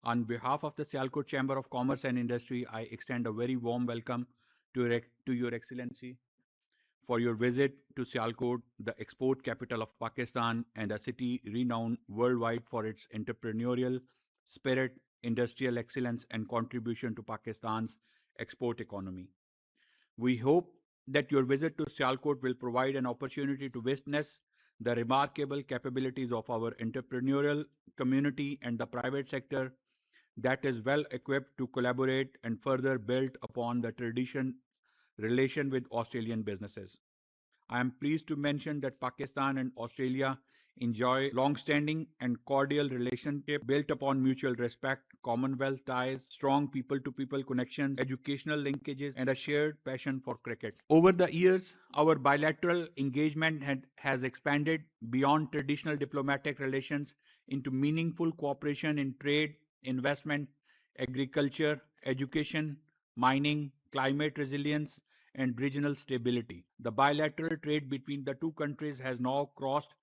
On behalf of the Sialkot Chamber of Commerce and Industry, I extend a very warm welcome to Your Excellency for your visit to Sialkot, the export capital of Pakistan and a city renowned worldwide for its entrepreneurial spirit, industrial excellence, and contribution to Pakistan's export economy. We hope that your visit to Sialkot will provide an opportunity to witness the remarkable capabilities of our entrepreneurial community and the private sector that is well equipped to collaborate and further build upon the tradition relation with Australian businesses. I am pleased to mention that Pakistan and Australia enjoy long-standing and cordial relationship built upon mutual respect, commonwealth ties, strong people-to-people connections, educational linkages, and a shared passion for cricket. Over the years, our bilateral engagement has expanded beyond traditional diplomatic relations into meaningful cooperation in trade, investment, agriculture, education, mining, climate resilience, and regional stability. The bilateral trade between the two countries has now crossed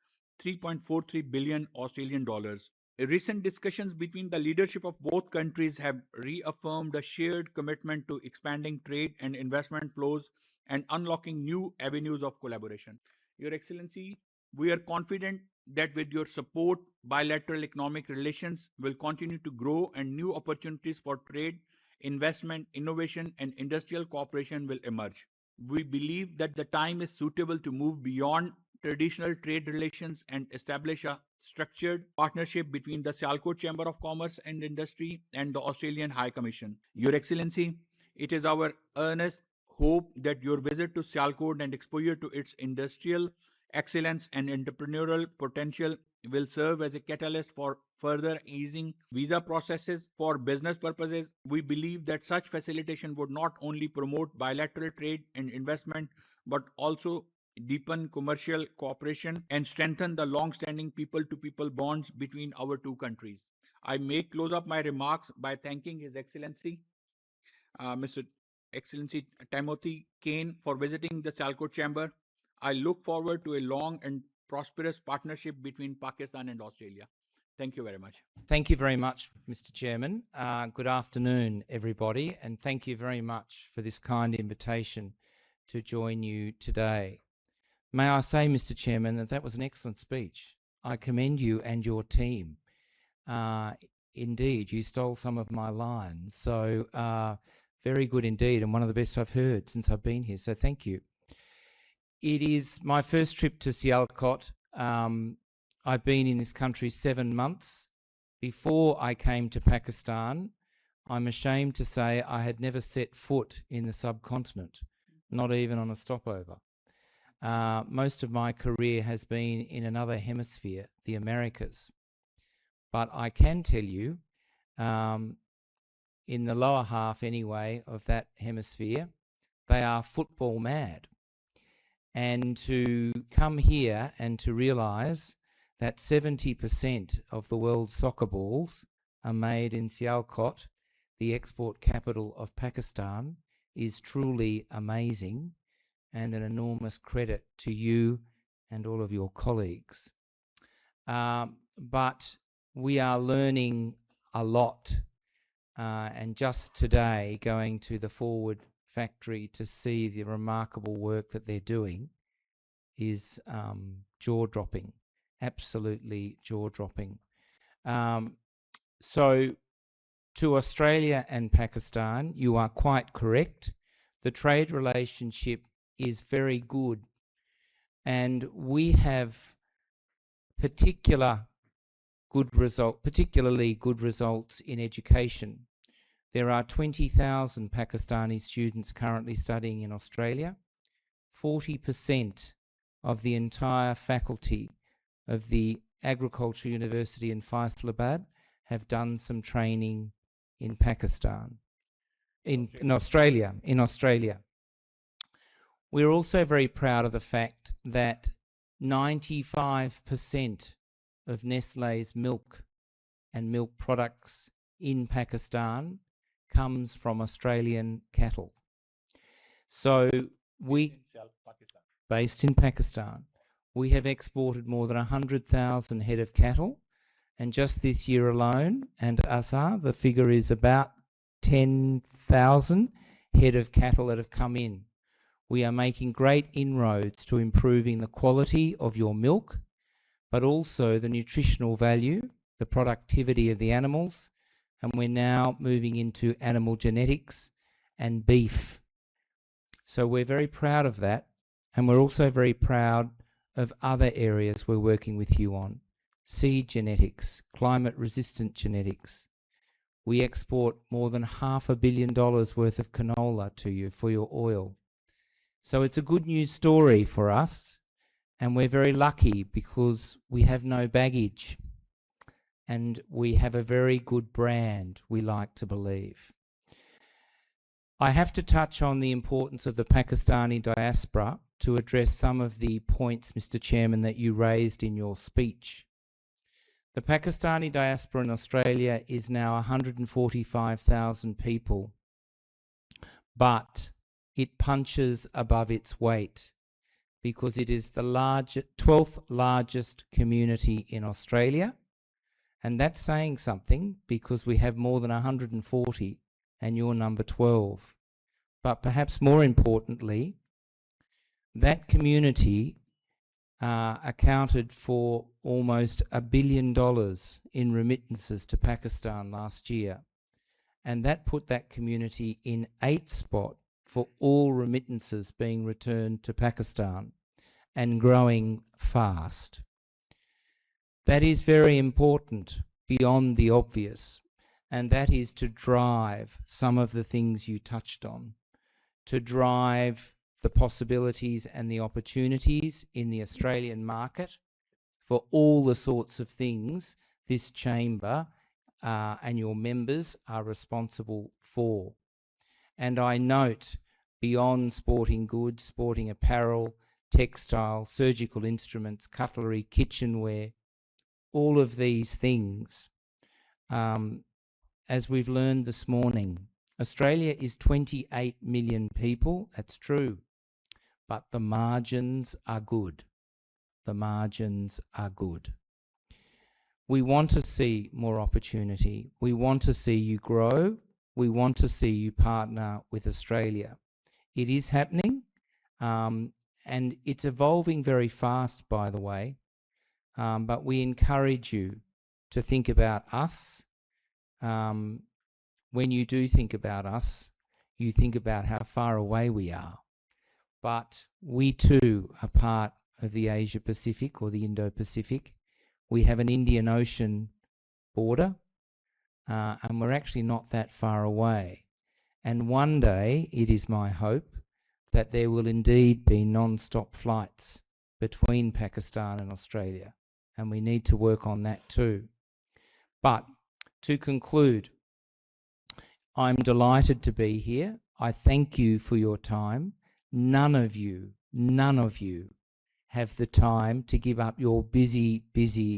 3.43 billion Australian dollars. Recent discussions between the leadership of both countries have reaffirmed a shared commitment to expanding trade and investment flows and unlocking new avenues of collaboration. Your Excellency, we are confident that with your support, bilateral economic relations will continue to grow and new opportunities for trade, investment, innovation, and industrial cooperation will emerge. We believe that the time is suitable to move beyond traditional trade relations and establish a structured partnership between the Sialkot Chamber of Commerce and Industry and the Australian High Commission. Your Excellency, it is our earnest hope that your visit to Sialkot and exposure to its industrial excellence and entrepreneurial potential will serve as a catalyst for further easing visa processes for business purposes. We believe that such facilitation would not only promote bilateral trade and investment, but also deepen commercial cooperation and strengthen the long-standing people-to-people bonds between our two countries. I may close up my remarks by thanking His Excellency, Mr. Excellency Timothy Kane, for visiting the Sialkot Chamber. I look forward to a long and prosperous partnership between Pakistan and Australia. Thank you very much. Thank you very much, Mr. Chairman. Good afternoon, everybody, and thank you very much for this kind invitation to join you today. May I say, Mr. Chairman, that was an excellent speech. I commend you and your team. Indeed, you stole some of my lines, so very good indeed, and one of the best I've heard since I've been here, so thank you. It is my first trip to Sialkot. I've been in this country 7 months. Before I came to Pakistan, I'm ashamed to say I had never set foot in the subcontinent, not even on a stopover. Most of my career has been in another hemisphere, the Americas. But I can tell you, in the lower half anyway of that hemisphere, they are football mad. And to come here and to realise that 70% of the world's soccer balls are made in Sialkot, the export capital of Pakistan, is truly amazing and an enormous credit to you and all of your colleagues. But we are learning a lot, and just today going to the Forward factory to see the remarkable work that they're doing is jaw-dropping, absolutely jaw-dropping. So to Australia and Pakistan, you are quite correct. The trade relationship is very good, and we have particularly good results in education. There are 20,000 Pakistani students currently studying in Australia. 40% of the entire faculty of the Agricultural University in Faisalabad have done some training in Pakistan, in Australia. We're also very proud of the fact that 95% of Nestlé's milk and milk products in Pakistan comes from Australian cattle. So based in Pakistan, we have exported more than 100,000 head of cattle And just this year alone, and Azhar, the figure is about 10,000 head of cattle that have come in. We are making great inroads to improving the quality of your milk, but also the nutritional value, the productivity of the animals, and we're now moving into animal genetics and beef. So we're very proud of that, and we're also very proud of other areas we're working with you on. Seed genetics, climate-resistant genetics. We export more than $500 million worth of canola to you for your oil. So it's a good news story for us, and we're very lucky because we have no baggage and we have a very good brand, we like to believe. I have to touch on the importance of the Pakistani diaspora to address some of the points, Mr. Chairman, that you raised in your speech. The Pakistani diaspora in Australia is now 145,000 people, but it punches above its weight because it is the 12th largest community in Australia, and that's saying something because we have more than 140 and you're number 12. But perhaps more importantly, that community accounted for almost $1 billion in remittances to Pakistan last year. And that put that community in 8th spot for all remittances being returned to Pakistan and growing fast. That is very important beyond the obvious, and that is to drive some of the things you touched on, to drive the possibilities and the opportunities in the Australian market for all the sorts of things this chamber and your members are responsible for. And I note, beyond sporting goods, sporting apparel, textile, surgical instruments, cutlery, kitchenware, all of these things, as we've learned this morning, Australia is 28 million people, that's true, but the margins are good. The margins are good. We want to see more opportunity. We want to see you grow. We want to see you partner with Australia. It is happening, and it's evolving very fast, by the way, but we encourage you to think about us. When you do think about us, you think about how far away we are. But we too are part of the Asia Pacific or the Indo-Pacific. We have an Indian Ocean border, and we're actually not that far away. And one day, it is my hope that there will indeed be non-stop flights between Pakistan and Australia, and we need to work on that too. But to conclude, I'm delighted to be here. I thank you for your time. None of you have the time to give up your busy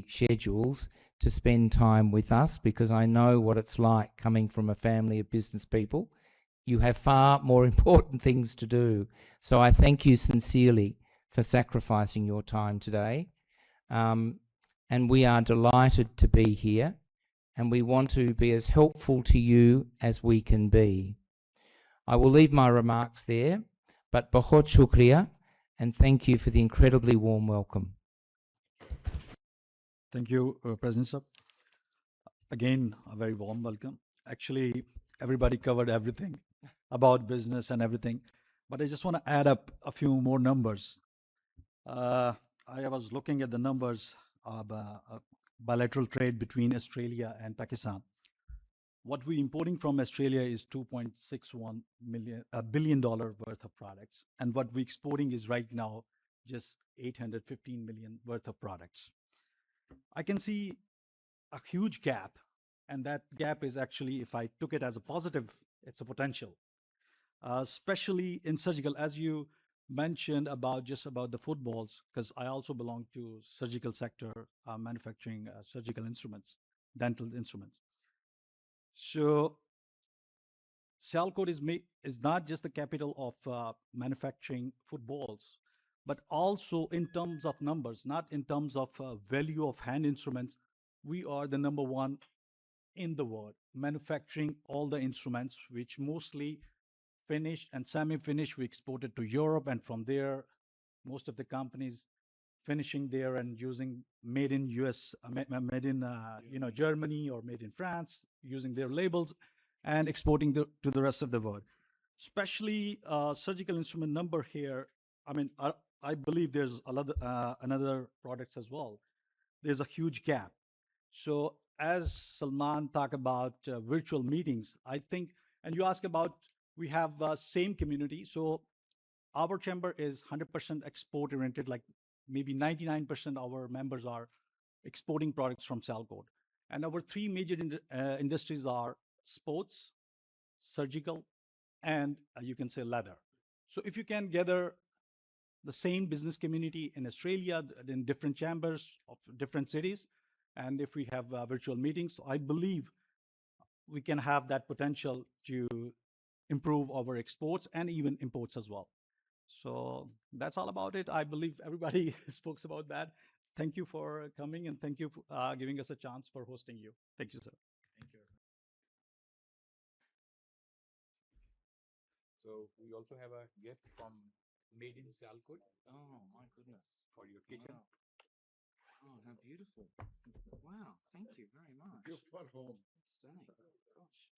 schedules to spend time with us, because I know what it's like coming from a family of business people. You have far more important things to do. So I thank you sincerely for sacrificing your time today. And we are delighted to be here, and we want to be as helpful to you as we can be. I will leave my remarks there, but bahut shukriya, and thank you for the incredibly warm welcome. Thank you, President Sir. Again, a very warm welcome. Actually, everybody covered everything about business and everything, but I just want to add up a few more numbers. I was looking at the numbers of bilateral trade between Australia and Pakistan. What we're importing from Australia is $2.61 billion worth of products, and what we're exporting is right now just $815 million worth of products. I can see a huge gap, and that gap is actually, if I took it as a positive, it's a potential, especially in surgical, as you mentioned about the footballs, because I also belong to surgical sector, manufacturing surgical instruments, dental instruments. So Sialkot is not just the capital of manufacturing footballs, but also in terms of numbers, not in terms of value of hand instruments, we are the number one in the world, manufacturing all the instruments, which mostly finished and semi-finished. We exported to Europe, and from there, most of the companies finishing there and using made in US, made in Germany or made in France, using their labels and exporting to the rest of the world. Especially surgical instrument number here. I mean, I believe there's another products as well. There's a huge gap. So as Salman talked about virtual meetings, I think, and you ask about, we have the same community. So our chamber is 100% export oriented, like maybe 99% our members are exporting products from Sialkot. And our three major industries are sports, surgical, and you can say leather. So if you can gather the same business community in Australia, in different chambers of different cities, and if we have virtual meetings, so I believe we can have that potential to improve our exports and even imports as well. So that's all about it. I believe everybody spoke about that. Thank you for coming, and thank you for giving us a chance for hosting you. Thank you, sir. Thank you. So we also have a gift from Made in Sialkot Oh, my goodness. for your kitchen. Wow. Oh, how beautiful. Wow. Thank you very much. Gift for home. Stunning. Gosh.